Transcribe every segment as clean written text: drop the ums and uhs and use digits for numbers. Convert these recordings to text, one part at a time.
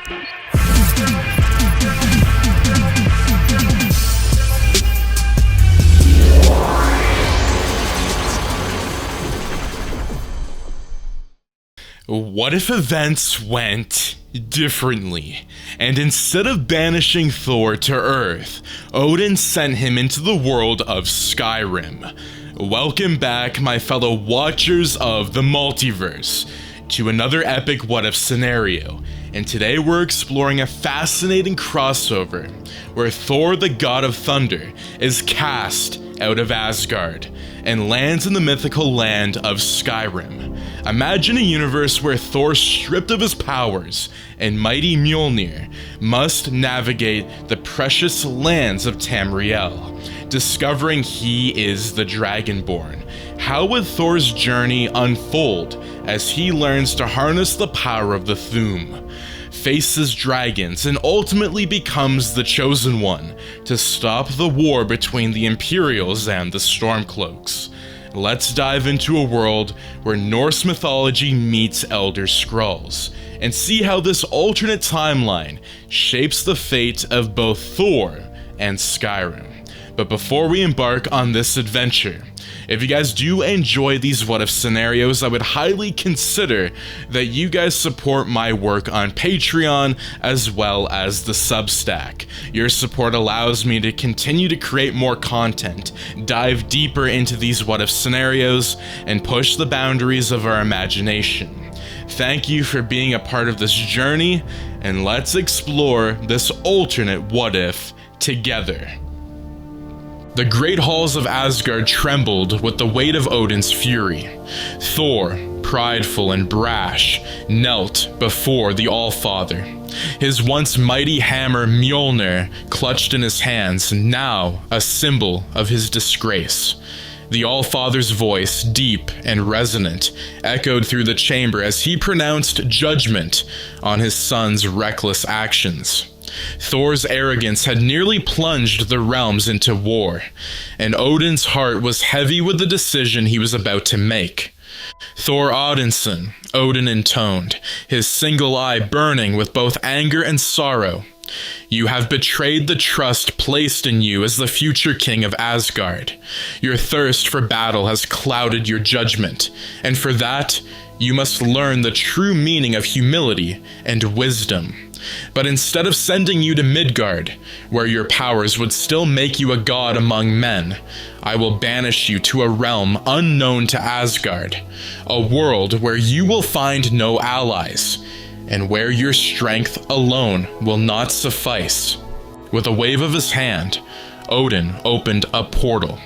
What if events went differently, and instead of banishing Thor to Earth, Odin sent him into the world of Skyrim? Welcome back, my fellow watchers of the multiverse, to another epic what-if scenario, and today we're exploring a fascinating crossover where Thor, the god of thunder, is cast out of Asgard and lands in the mythical land of Skyrim. Imagine a universe where Thor, stripped of his powers, and mighty Mjolnir must navigate the precious lands of Tamriel, discovering he is the Dragonborn. How would Thor's journey unfold as he learns to harness the power of the Thuum, faces dragons, and ultimately becomes the chosen one to stop the war between the Imperials and the Stormcloaks? Let's dive into a world where Norse mythology meets Elder Scrolls, and see how this alternate timeline shapes the fate of both Thor and Skyrim. But before we embark on this adventure, if you guys do enjoy these what-if scenarios, I would highly consider that you guys support my work on Patreon as well as the Substack. Your support allows me to continue to create more content, dive deeper into these what-if scenarios, and push the boundaries of our imagination. Thank you for being a part of this journey, and let's explore this alternate what-if together. The great halls of Asgard trembled with the weight of Odin's fury. Thor, prideful and brash, knelt before the Allfather. His once mighty hammer Mjolnir clutched in his hands, now a symbol of his disgrace. The Allfather's voice, deep and resonant, echoed through the chamber as he pronounced judgment on his son's reckless actions. Thor's arrogance had nearly plunged the realms into war, and Odin's heart was heavy with the decision he was about to make. Thor Odinson, Odin intoned, his single eye burning with both anger and sorrow. You have betrayed the trust placed in you as the future king of Asgard. Your thirst for battle has clouded your judgment, and for that, you must learn the true meaning of humility and wisdom. But instead of sending you to Midgard, where your powers would still make you a god among men, I will banish you to a realm unknown to Asgard, a world where you will find no allies, and where your strength alone will not suffice. With a wave of his hand, Odin opened a portal,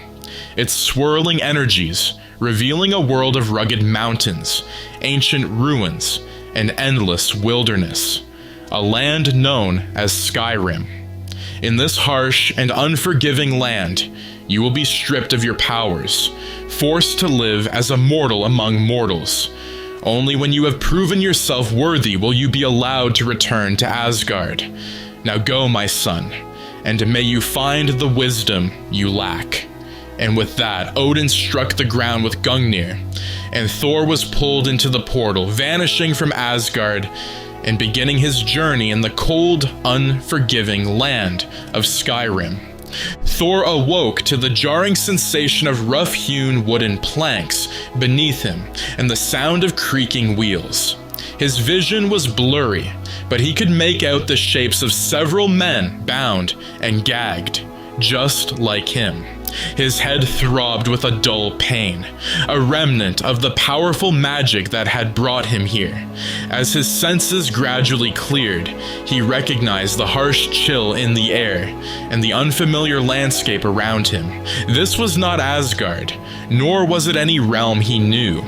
its swirling energies revealing a world of rugged mountains, ancient ruins, and endless wilderness. A land known as Skyrim. In this harsh and unforgiving land, you will be stripped of your powers, forced to live as a mortal among mortals. Only when you have proven yourself worthy will you be allowed to return to Asgard. Now go, my son, and may you find the wisdom you lack. And with that, Odin struck the ground with Gungnir, and Thor was pulled into the portal, vanishing from Asgard and beginning his journey in the cold, unforgiving land of Skyrim. Thor awoke to the jarring sensation of rough-hewn wooden planks beneath him and the sound of creaking wheels. His vision was blurry, but he could make out the shapes of several men bound and gagged, just like him. His head throbbed with a dull pain, a remnant of the powerful magic that had brought him here. As his senses gradually cleared, he recognized the harsh chill in the air and the unfamiliar landscape around him. This was not Asgard, nor was it any realm he knew.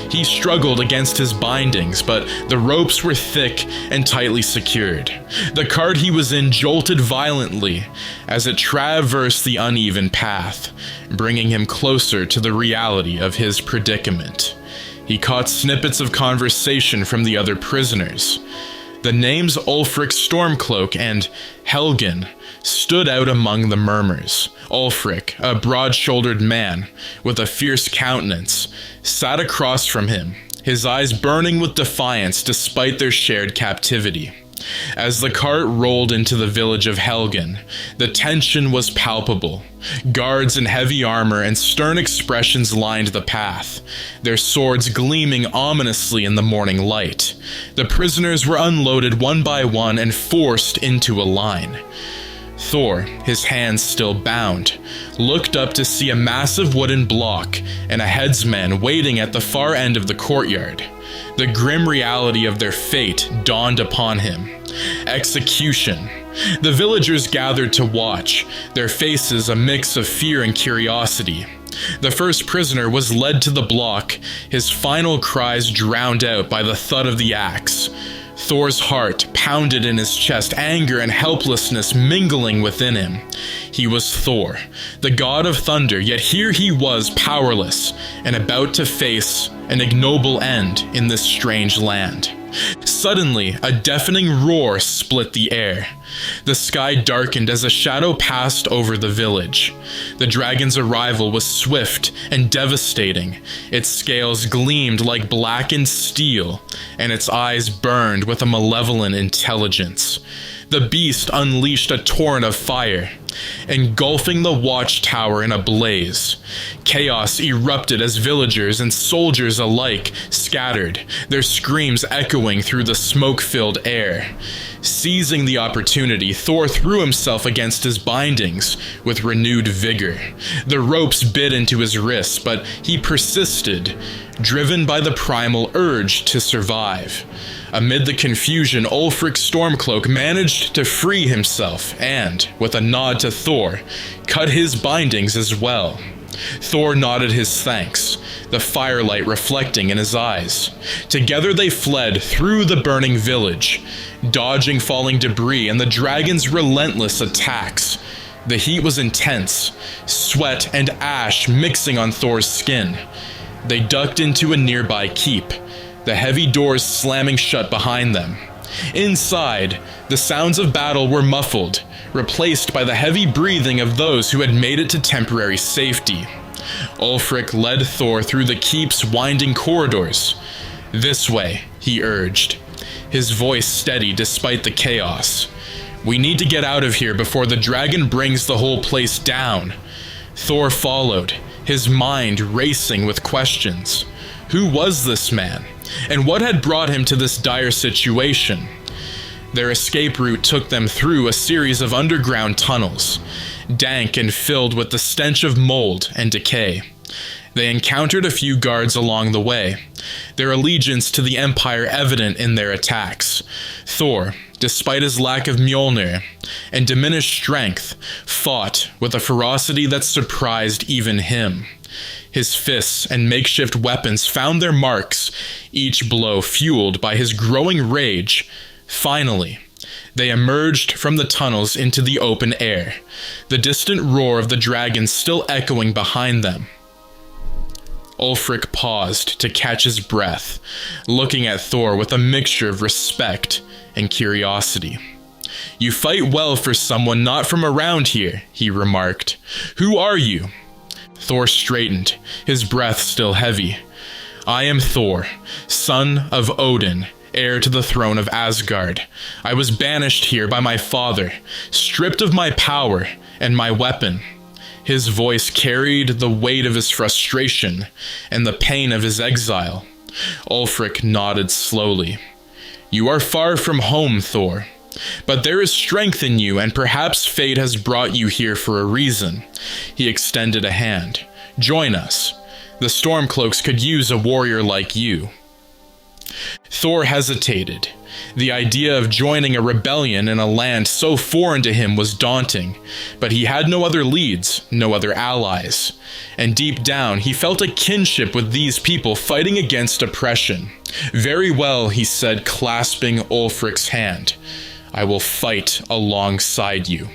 He struggled against his bindings, but the ropes were thick and tightly secured. The cart he was in jolted violently as it traversed the uneven path, bringing him closer to the reality of his predicament. He caught snippets of conversation from the other prisoners. The names Ulfric Stormcloak and Helgen stood out among the murmurs. Ulfric, a broad-shouldered man with a fierce countenance, sat across from him, his eyes burning with defiance despite their shared captivity. As the cart rolled into the village of Helgen, the tension was palpable. Guards in heavy armor and stern expressions lined the path, their swords gleaming ominously in the morning light. The prisoners were unloaded one by one and forced into a line. Thor, his hands still bound, looked up to see a massive wooden block and a headsman waiting at the far end of the courtyard. The grim reality of their fate dawned upon him. Execution. The villagers gathered to watch, their faces a mix of fear and curiosity. The first prisoner was led to the block, his final cries drowned out by the thud of the axe. Thor's heart pounded in his chest, anger and helplessness mingling within him. He was Thor, the god of thunder, yet here he was powerless and about to face an ignoble end in this strange land. Suddenly, a deafening roar split the air. The sky darkened as a shadow passed over the village. The dragon's arrival was swift and devastating. Its scales gleamed like blackened steel, and its eyes burned with a malevolent intelligence. The beast unleashed a torrent of fire, engulfing the watchtower in a blaze. Chaos erupted as villagers and soldiers alike scattered, their screams echoing through the smoke-filled air. Seizing the opportunity, Thor threw himself against his bindings with renewed vigor. The ropes bit into his wrists, but he persisted, driven by the primal urge to survive. Amid the confusion, Ulfric's Stormcloak managed to free himself and, with a nod to Thor, cut his bindings as well. Thor nodded his thanks, the firelight reflecting in his eyes. Together they fled through the burning village, dodging falling debris and the dragon's relentless attacks. The heat was intense, sweat and ash mixing on Thor's skin. They ducked into a nearby keep, the heavy doors slamming shut behind them. Inside, the sounds of battle were muffled, replaced by the heavy breathing of those who had made it to temporary safety. Ulfric led Thor through the keep's winding corridors. "This way," he urged, his voice steady despite the chaos. "We need to get out of here before the dragon brings the whole place down." Thor followed, his mind racing with questions. Who was this man? And what had brought him to this dire situation? Their escape route took them through a series of underground tunnels, dank and filled with the stench of mold and decay. They encountered a few guards along the way, their allegiance to the Empire evident in their attacks. Thor, despite his lack of Mjolnir and diminished strength, fought with a ferocity that surprised even him. His fists and makeshift weapons found their marks, each blow fueled by his growing rage. Finally, they emerged from the tunnels into the open air, the distant roar of the dragon still echoing behind them. Ulfric paused to catch his breath, looking at Thor with a mixture of respect and curiosity. "You fight well for someone not from around here," he remarked. "Who are you?" Thor straightened, his breath still heavy. "I am Thor, son of Odin, heir to the throne of Asgard. I was banished here by my father, stripped of my power and my weapon." His voice carried the weight of his frustration and the pain of his exile. Ulfric nodded slowly. "You are far from home, Thor. But there is strength in you, and perhaps fate has brought you here for a reason." He extended a hand. "Join us. The Stormcloaks could use a warrior like you." Thor hesitated. The idea of joining a rebellion in a land so foreign to him was daunting, but he had no other leads, no other allies. And deep down, he felt a kinship with these people fighting against oppression. "Very well," he said, clasping Ulfric's hand. "I will fight alongside you."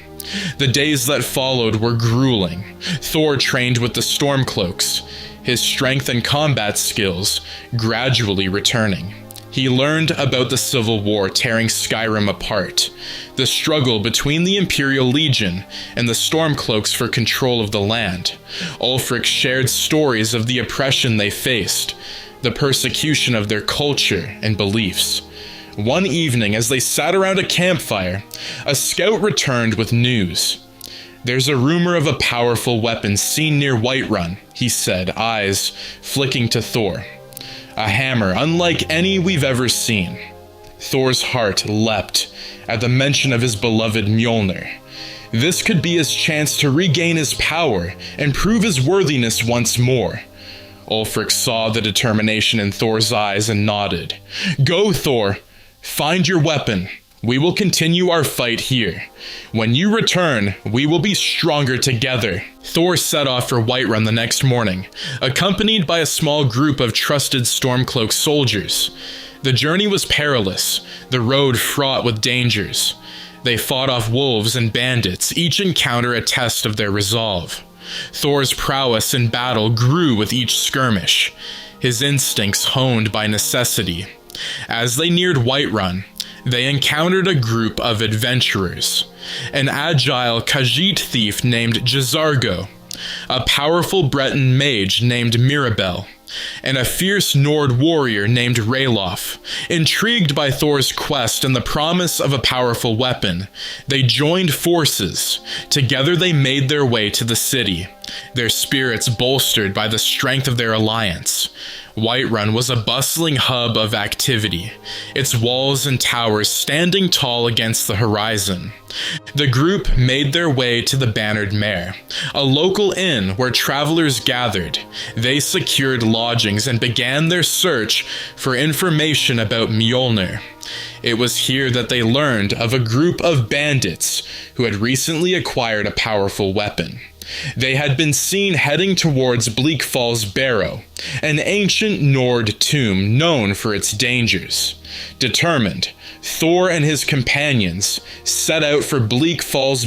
The days that followed were grueling. Thor trained with the Stormcloaks, his strength and combat skills gradually returning. He learned about the civil war tearing Skyrim apart, the struggle between the Imperial Legion and the Stormcloaks for control of the land. Ulfric shared stories of the oppression they faced, the persecution of their culture and beliefs. One evening, as they sat around a campfire, a scout returned with news. "There's a rumor of a powerful weapon seen near Whiterun," he said, eyes flicking to Thor. "A hammer unlike any we've ever seen." Thor's heart leapt at the mention of his beloved Mjolnir. This could be his chance to regain his power and prove his worthiness once more. Ulfric saw the determination in Thor's eyes and nodded. "Go, Thor! Find your weapon. We will continue our fight here. When you return, we will be stronger together." Thor set off for Whiterun the next morning, accompanied by a small group of trusted Stormcloak soldiers. The journey was perilous, the road fraught with dangers. They fought off wolves and bandits, each encounter a test of their resolve. Thor's prowess in battle grew with each skirmish, his instincts honed by necessity. As they neared Whiterun, they encountered a group of adventurers, an agile Khajiit thief named Jazargo, a powerful Breton mage named Mirabel, and a fierce Nord warrior named Ralof. Intrigued by Thor's quest and the promise of a powerful weapon, they joined forces. Together they made their way to the city, their spirits bolstered by the strength of their alliance. Whiterun was a bustling hub of activity, its walls and towers standing tall against the horizon. The group made their way to the Bannered Mare, a local inn where travelers gathered. They secured lodgings and began their search for information about Mjolnir. It was here that they learned of a group of bandits who had recently acquired a powerful weapon. They had been seen heading towards Bleak Barrow, an ancient Nord tomb known for its dangers. Determined, Thor and his companions set out for Bleak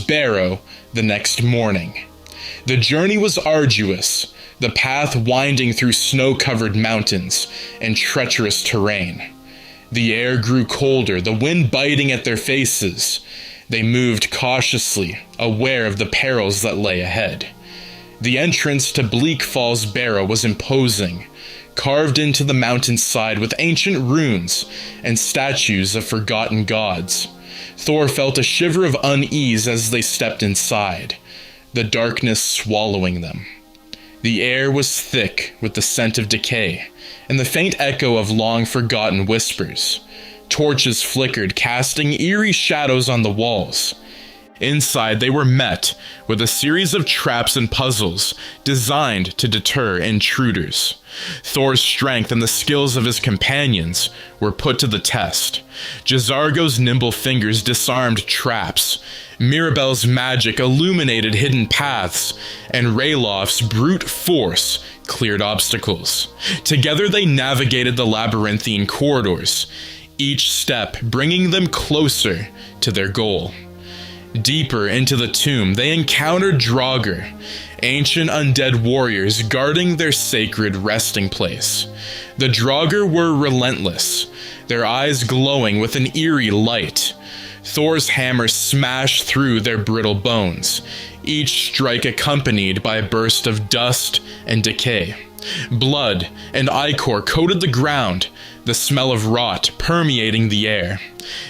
Barrow the next morning. The journey was arduous, the path winding through snow-covered mountains and treacherous terrain. The air grew colder, the wind biting at their faces. They moved cautiously, aware of the perils that lay ahead. The entrance to Bleak Barrow was imposing, carved into the mountainside with ancient runes and statues of forgotten gods. Thor felt a shiver of unease as they stepped inside, the darkness swallowing them. The air was thick with the scent of decay and the faint echo of long-forgotten whispers. Torches flickered, casting eerie shadows on the walls. Inside, they were met with a series of traps and puzzles designed to deter intruders. Thor's strength and the skills of his companions were put to the test. Jazargo's nimble fingers disarmed traps, Mirabel's magic illuminated hidden paths, and Ralof's brute force cleared obstacles. Together they navigated the labyrinthine corridors, each step bringing them closer to their goal. Deeper into the tomb, they encountered Draugr, ancient undead warriors guarding their sacred resting place. The Draugr were relentless, their eyes glowing with an eerie light. Thor's hammer smashed through their brittle bones, each strike accompanied by a burst of dust and decay. Blood and ichor coated the ground, the smell of rot permeating the air.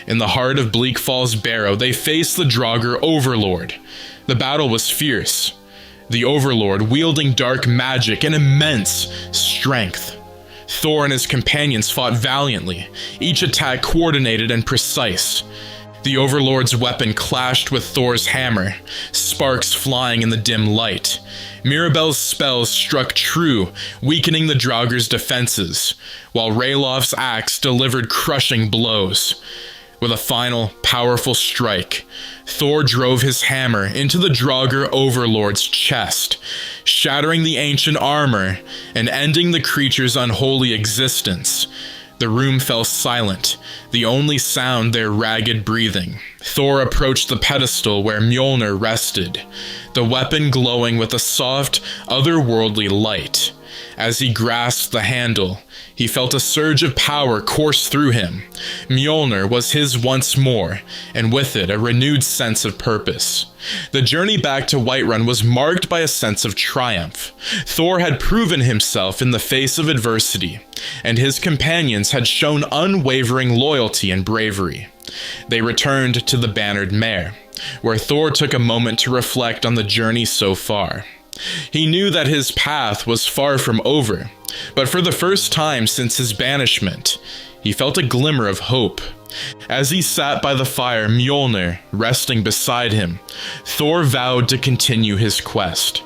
In the heart of Bleak Barrow, they faced the Draugr Overlord. The battle was fierce, the Overlord wielding dark magic and immense strength. Thor and his companions fought valiantly, each attack coordinated and precise. The Overlord's weapon clashed with Thor's hammer, sparks flying in the dim light. Mirabel's spells struck true, weakening the Draugr's defenses, while Ralof's axe delivered crushing blows. With a final, powerful strike, Thor drove his hammer into the Draugr Overlord's chest, shattering the ancient armor and ending the creature's unholy existence. The room fell silent, the only sound their ragged breathing. Thor approached the pedestal where Mjolnir rested, the weapon glowing with a soft, otherworldly light. As he grasped the handle, he felt a surge of power course through him. Mjolnir was his once more, and with it a renewed sense of purpose. The journey back to Whiterun was marked by a sense of triumph. Thor had proven himself in the face of adversity, and his companions had shown unwavering loyalty and bravery. They returned to the Bannered Mare, where Thor took a moment to reflect on the journey so far. He knew that his path was far from over, but for the first time since his banishment, he felt a glimmer of hope. As he sat by the fire, Mjolnir resting beside him, Thor vowed to continue his quest.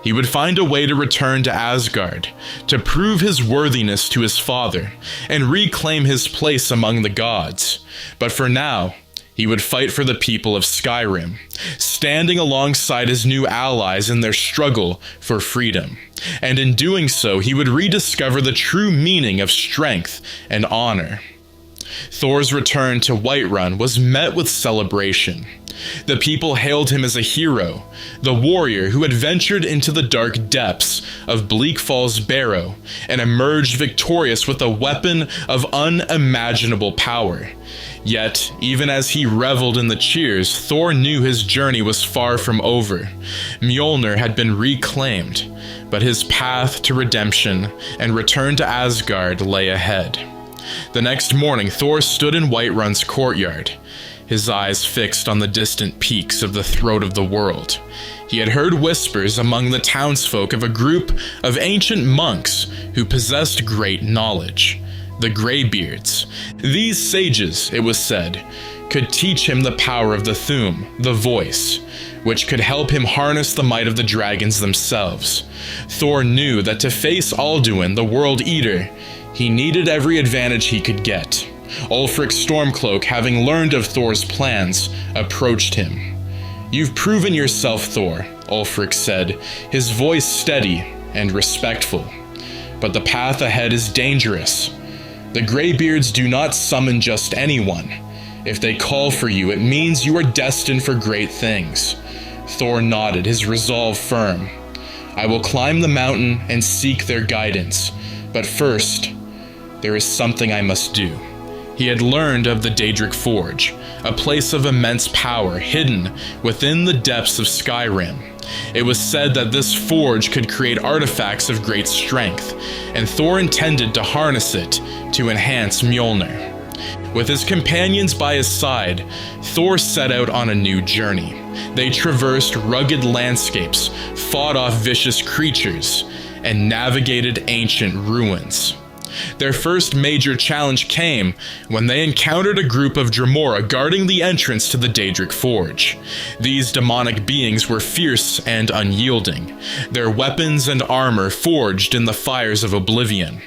He would find a way to return to Asgard, to prove his worthiness to his father, and reclaim his place among the gods. But for now, he would fight for the people of Skyrim, standing alongside his new allies in their struggle for freedom. And in doing so, he would rediscover the true meaning of strength and honor. Thor's return to Whiterun was met with celebration. The people hailed him as a hero, the warrior who had ventured into the dark depths of Bleak Fall's Barrow and emerged victorious with a weapon of unimaginable power. Yet, even as he reveled in the cheers, Thor knew his journey was far from over. Mjolnir had been reclaimed, but his path to redemption and return to Asgard lay ahead. The next morning, Thor stood in Whiterun's courtyard, his eyes fixed on the distant peaks of the throat of the world. He had heard whispers among the townsfolk of a group of ancient monks who possessed great knowledge. The Greybeards. These sages, it was said, could teach him the power of the Thu'um, the voice, which could help him harness the might of the dragons themselves. Thor knew that to face Alduin, the World Eater, he needed every advantage he could get. Ulfric Stormcloak, having learned of Thor's plans, approached him. "You've proven yourself, Thor," Ulfric said, his voice steady and respectful. "But the path ahead is dangerous. The Greybeards do not summon just anyone. If they call for you, it means you are destined for great things." Thor nodded, his resolve firm. "I will climb the mountain and seek their guidance, but first, there is something I must do." He had learned of the Daedric Forge, a place of immense power hidden within the depths of Skyrim. It was said that this forge could create artifacts of great strength, and Thor intended to harness it to enhance Mjolnir. With his companions by his side, Thor set out on a new journey. They traversed rugged landscapes, fought off vicious creatures, and navigated ancient ruins. Their first major challenge came when they encountered a group of Dremora guarding the entrance to the Daedric Forge. These demonic beings were fierce and unyielding, their weapons and armor forged in the fires of oblivion.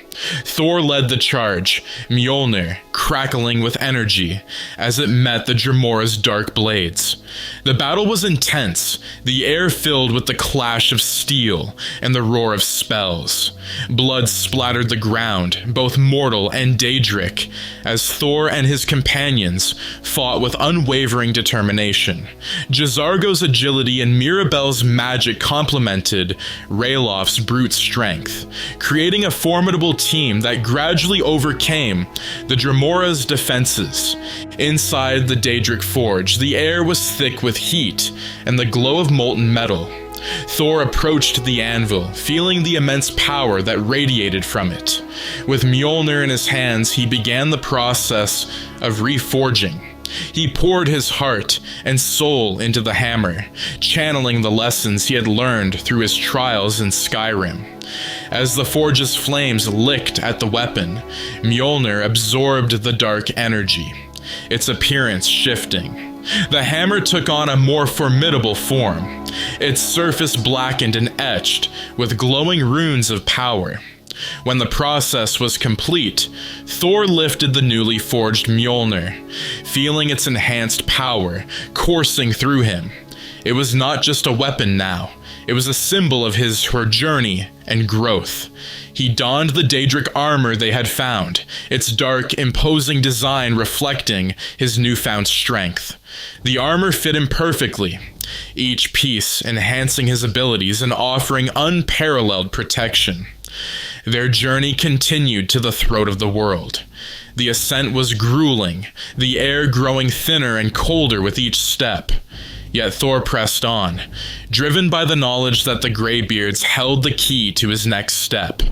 Thor led the charge, Mjolnir crackling with energy as it met the Dremora's dark blades. The battle was intense, the air filled with the clash of steel and the roar of spells. Blood splattered the ground, both mortal and Daedric, as Thor and his companions fought with unwavering determination. Jazargo's agility and Mirabel's magic complemented Raelof's brute strength, creating a formidable team that gradually overcame the Dremora's defenses. Inside the Daedric Forge, the air was thick with heat and the glow of molten metal. Thor approached the anvil, feeling the immense power that radiated from it. With Mjolnir in his hands, he began the process of reforging. He poured his heart and soul into the hammer, channeling the lessons he had learned through his trials in Skyrim. As the forge's flames licked at the weapon, Mjolnir absorbed the dark energy, its appearance shifting. The hammer took on a more formidable form, its surface blackened and etched with glowing runes of power. When the process was complete, Thor lifted the newly forged Mjolnir, feeling its enhanced power coursing through him. It was not just a weapon now, it was a symbol of her journey and growth. He donned the Daedric armor they had found, its dark, imposing design reflecting his newfound strength. The armor fit him perfectly, each piece enhancing his abilities and offering unparalleled protection. Their journey continued to the throat of the world. The ascent was grueling, the air growing thinner and colder with each step. Yet Thor pressed on, driven by the knowledge that the Greybeards held the key to his next step.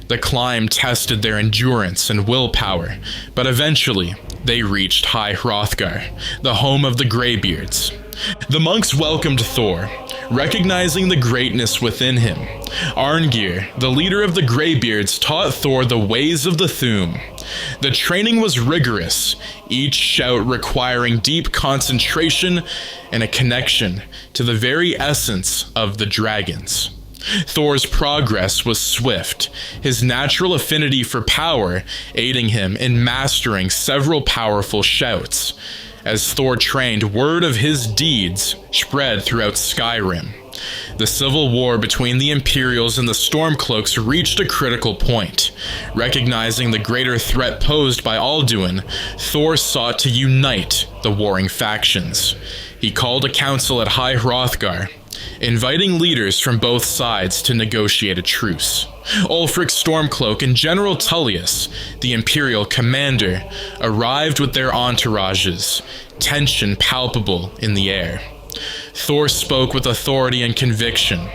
The climb tested their endurance and willpower, but eventually they reached High Hrothgar, the home of the Greybeards. The monks welcomed Thor, recognizing the greatness within him. Arngir, the leader of the Greybeards, taught Thor the ways of the Thu'um. The training was rigorous, each shout requiring deep concentration and a connection to the very essence of the dragons. Thor's progress was swift, his natural affinity for power aiding him in mastering several powerful shouts. As Thor trained, word of his deeds spread throughout Skyrim. The civil war between the Imperials and the Stormcloaks reached a critical point. Recognizing the greater threat posed by Alduin, Thor sought to unite the warring factions. He called a council at High Hrothgar, inviting leaders from both sides to negotiate a truce. Ulfric Stormcloak and General Tullius, the Imperial commander, arrived with their entourages, tension palpable in the air. Thor spoke with authority and conviction,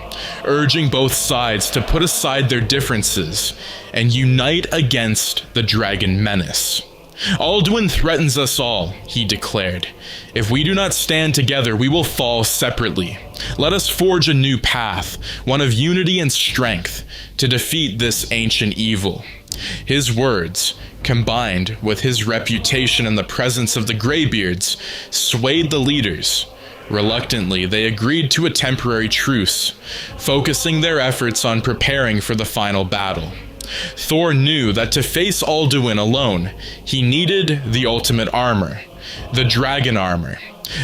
urging both sides to put aside their differences and unite against the dragon menace. Alduin threatens us all, he declared. If we do not stand together, we will fall separately. Let us forge a new path, one of unity and strength, to defeat this ancient evil. His words, combined with his reputation in the presence of the Greybeards, swayed the leaders. Reluctantly, they agreed to a temporary truce, focusing their efforts on preparing for the final battle. Thor knew that to face Alduin alone, he needed the ultimate armor, the dragon armor.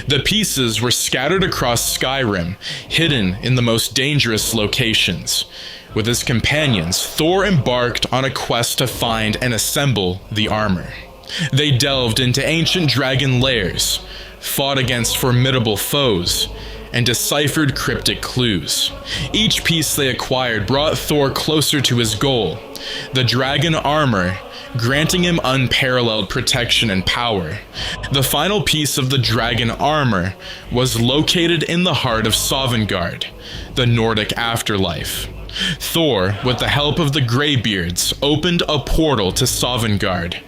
The pieces were scattered across Skyrim, hidden in the most dangerous locations. With his companions, Thor embarked on a quest to find and assemble the armor. They delved into ancient dragon lairs, fought against formidable foes, and deciphered cryptic clues. Each piece they acquired brought Thor closer to his goal, the dragon armor, granting him unparalleled protection and power. The final piece of the dragon armor was located in the heart of Sovngarde, the Nordic afterlife. Thor, with the help of the Greybeards, opened a portal to Sovngarde.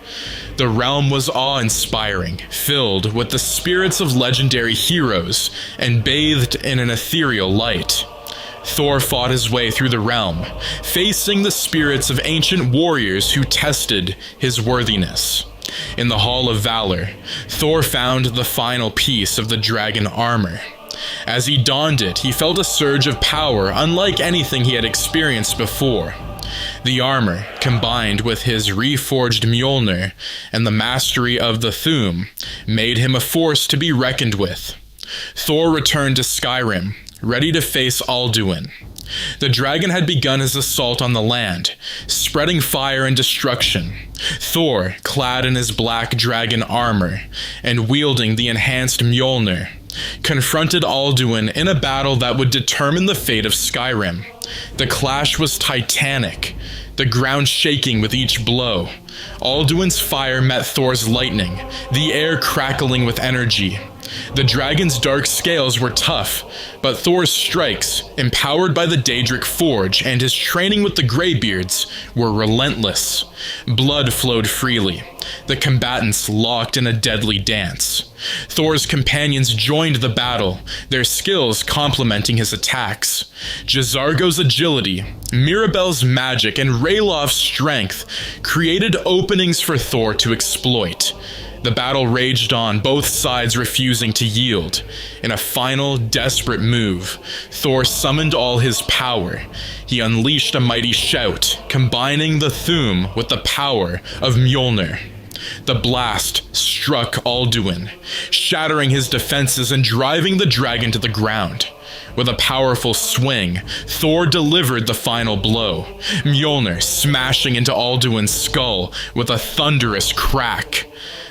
The realm was awe-inspiring, filled with the spirits of legendary heroes and bathed in an ethereal light. Thor fought his way through the realm, facing the spirits of ancient warriors who tested his worthiness. In the Hall of Valor, Thor found the final piece of the dragon armor. As he donned it, he felt a surge of power unlike anything he had experienced before. The armor, combined with his reforged Mjolnir and the mastery of the Thu'um, made him a force to be reckoned with. Thor returned to Skyrim, ready to face Alduin. The dragon had begun his assault on the land, spreading fire and destruction. Thor, clad in his black dragon armor and wielding the enhanced Mjolnir, confronted Alduin in a battle that would determine the fate of Skyrim. The clash was titanic, the ground shaking with each blow. Alduin's fire met Thor's lightning, the air crackling with energy. The dragon's dark scales were tough, but Thor's strikes, empowered by the Daedric Forge and his training with the Greybeards, were relentless. Blood flowed freely. The combatants locked in a deadly dance. Thor's companions joined the battle, their skills complementing his attacks. Jazargo's agility, Mirabel's magic, and Raylof's strength created openings for Thor to exploit. The battle raged on, both sides refusing to yield. In a final, desperate move, Thor summoned all his power. He unleashed a mighty shout, combining the Thu'um with the power of Mjolnir. The blast struck Alduin, shattering his defenses and driving the dragon to the ground. With a powerful swing, Thor delivered the final blow, Mjolnir smashing into Alduin's skull with a thunderous crack.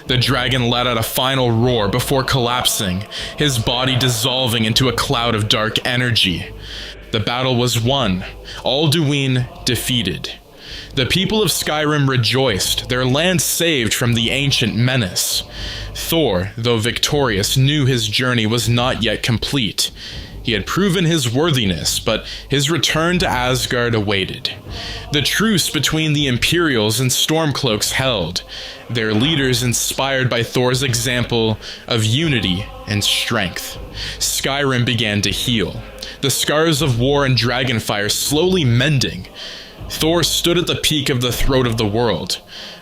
The dragon let out a final roar before collapsing, his body dissolving into a cloud of dark energy. The battle was won, Alduin defeated. The people of Skyrim rejoiced, their land saved from the ancient menace. Thor, though victorious, knew his journey was not yet complete. He had proven his worthiness, but his return to Asgard awaited. The truce between the Imperials and Stormcloaks held, their leaders inspired by Thor's example of unity and strength. Skyrim began to heal, the scars of war and dragonfire slowly mending. Thor stood at the peak of the throat of the world,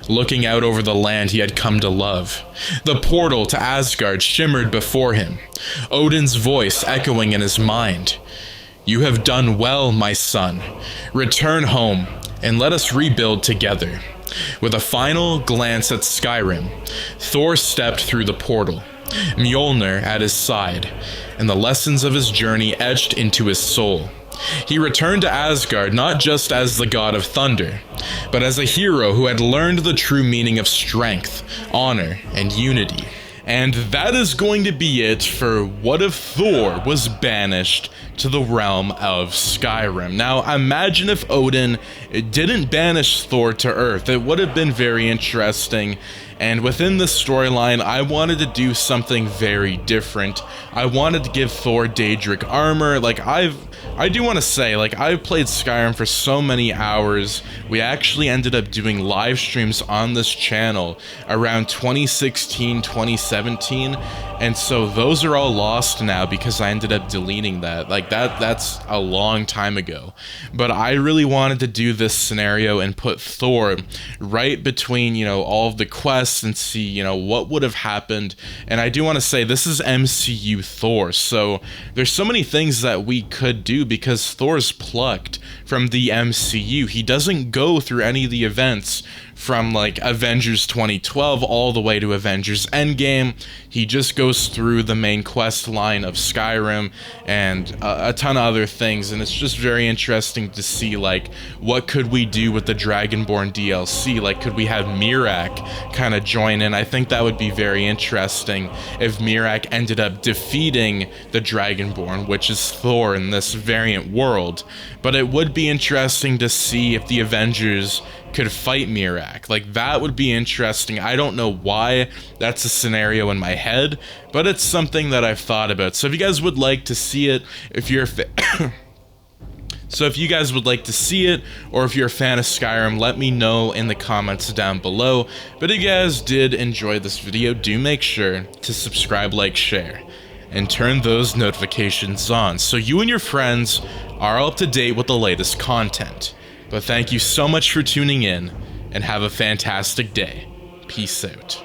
looking out over the land he had come to love. The portal to Asgard shimmered before him, Odin's voice echoing in his mind. "You have done well, my son. Return home, and let us rebuild together." With a final glance at Skyrim, Thor stepped through the portal, Mjolnir at his side, and the lessons of his journey etched into his soul. He returned to Asgard not just as the god of thunder, but as a hero who had learned the true meaning of strength, honor, and unity. And that is going to be it for what if Thor was banished to the realm of Skyrim. Now, imagine if Odin didn't banish Thor to Earth. It would have been very interesting. And within the storyline, I wanted to do something very different. I wanted to give Thor Daedric armor. I do want to say, I've played Skyrim for so many hours. We actually ended up doing live streams on this channel around 2016, 2017. And so those are all lost now because I ended up deleting that. That's a long time ago. But I really wanted to do this scenario and put Thor right between, all of the quests and see, what would have happened. And I do want to say this is MCU Thor. So there's so many things that we could do because Thor's plucked from the MCU. He doesn't go through any of the events from Avengers 2012 all the way to Avengers Endgame. He just goes through the main quest line of Skyrim and a ton of other things, and it's just very interesting to see what could we do with the Dragonborn DLC. Could we have Mirak kind of join in? I think that would be very interesting if Mirak ended up defeating the Dragonborn, which is Thor in this variant world. But it would be interesting to see if the Avengers could fight Mirak. That would be interesting. I don't know why that's a scenario in my head, but it's something that I've thought about. So if you guys would like to see it, if you guys would like to see it, or if you're a fan of Skyrim, let me know in the comments down below. But if you guys did enjoy this video, do make sure to subscribe, like, share, and turn those notifications on so you and your friends are up to date with the latest content. But thank you so much for tuning in, and have a fantastic day. Peace out.